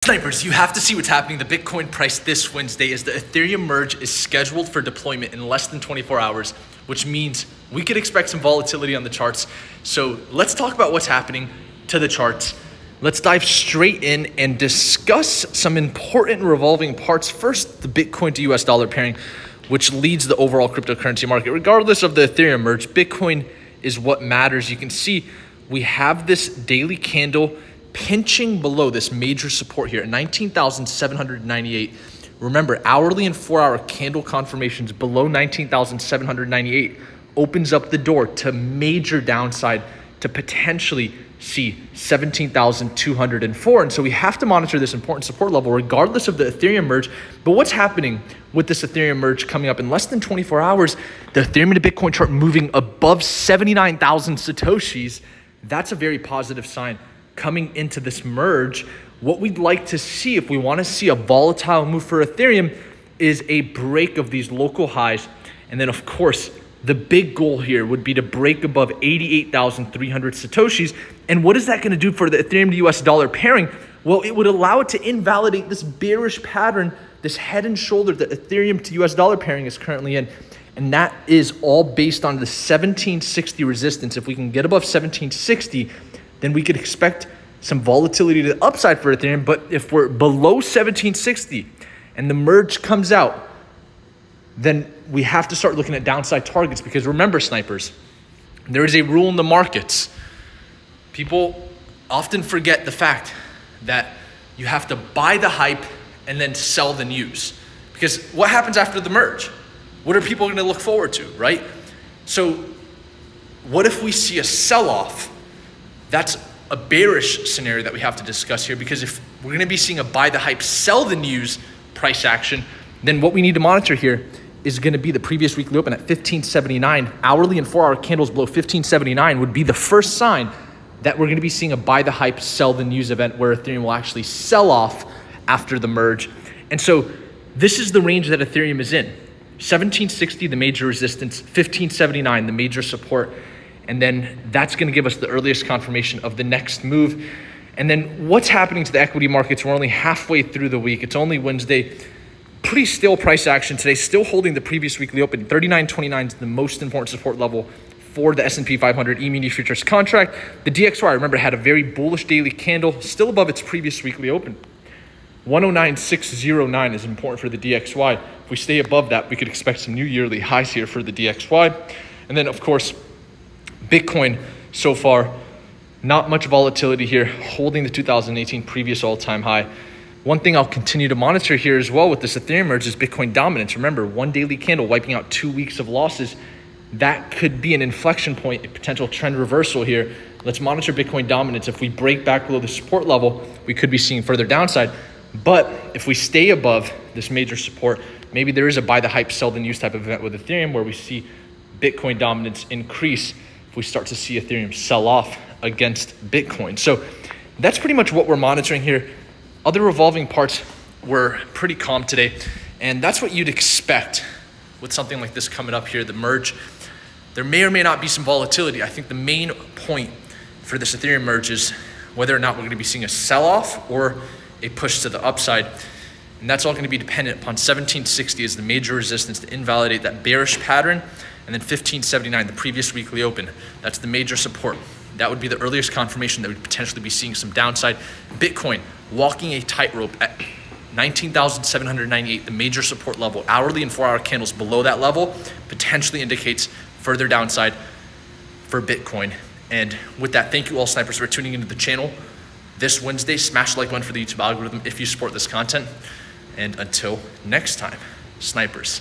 Snipers, you have to see what's happening. The Bitcoin price this Wednesday is the Ethereum merge is scheduled for deployment in less than 24 hours, which means we could expect some volatility on the charts. So let's talk about what's happening to the charts. Let's dive straight in and discuss some important revolving parts. First, the Bitcoin to US dollar pairing, which leads the overall cryptocurrency market. Regardless of the Ethereum merge, Bitcoin is what matters. You can see we have this daily candle pinching below this major support here at 19,798. Remember, hourly and 4-hour candle confirmations below 19,798 opens up the door to major downside to potentially see 17,204. And so we have to monitor this important support level regardless of the Ethereum merge. But what's happening with this Ethereum merge coming up in less than 24 hours, the Ethereum to Bitcoin chart moving above 79,000 Satoshis, that's a very positive sign. Coming into this merge, what we'd like to see if we want to see a volatile move for Ethereum is a break of these local highs. And then of course, the big goal here would be to break above 88,300 Satoshis. And what is that going to do for the Ethereum to US dollar pairing? Well, it would allow it to invalidate this bearish pattern, this head and shoulder that Ethereum to US dollar pairing is currently in. And that is all based on the 1760 resistance. If we can get above 1760, then we could expect some volatility to the upside for Ethereum. But if we're below 1760 and the merge comes out, then we have to start looking at downside targets, because remember, snipers, there is a rule in the markets. People often forget the fact that you have to buy the hype and then sell the news. Because what happens after the merge? What are people going to look forward to, right? So what if we see a sell-off? That's a bearish scenario that we have to discuss here, because if we're going to be seeing a buy the hype, sell the news price action, then what we need to monitor here is going to be the previous weekly open at 1579. Hourly and 4-hour candles below 1579 would be the first sign that we're going to be seeing a buy the hype, sell the news event where Ethereum will actually sell off after the merge. And so this is the range that Ethereum is in. 1760, the major resistance, 1579, the major support. And then that's going to give us the earliest confirmation of the next move. And then what's happening to the equity markets? We're only halfway through the week. It's only Wednesday. Pretty still price action today, still holding the previous weekly open. 39.29 is the most important support level for the S&P 500 E-mini futures contract. The DXY, remember, had a very bullish daily candle, still above its previous weekly open. 109.609 is important for the DXY. If we stay above that, we could expect some new yearly highs here for the DXY. And then, of course, Bitcoin so far, not much volatility here, holding the 2018 previous all-time high. One thing I'll continue to monitor here as well with this Ethereum merge is Bitcoin dominance. Remember, one daily candle wiping out 2 weeks of losses. That could be an inflection point, a potential trend reversal here. Let's monitor Bitcoin dominance. If we break back below the support level, we could be seeing further downside. But if we stay above this major support, maybe there is a buy the hype, sell the news type of event with Ethereum where we see Bitcoin dominance increase if we start to see Ethereum sell off against Bitcoin. So that's pretty much what we're monitoring here. Other revolving parts were pretty calm today, and that's what you'd expect with something like this coming up here, the merge. There may or may not be some volatility. I think the main point for this Ethereum merge is whether or not we're going to be seeing a sell-off or a push to the upside. And that's all going to be dependent upon 1760 as the major resistance to invalidate that bearish pattern. And then 1579, the previous weekly open, that's the major support. That would be the earliest confirmation that we'd potentially be seeing some downside. Bitcoin walking a tightrope at 19,798, the major support level. Hourly and 4-hour candles below that level potentially indicates further downside for Bitcoin. And with that, thank you all, snipers, for tuning into the channel this Wednesday. Smash the like button for the YouTube algorithm if you support this content. And until next time, snipers.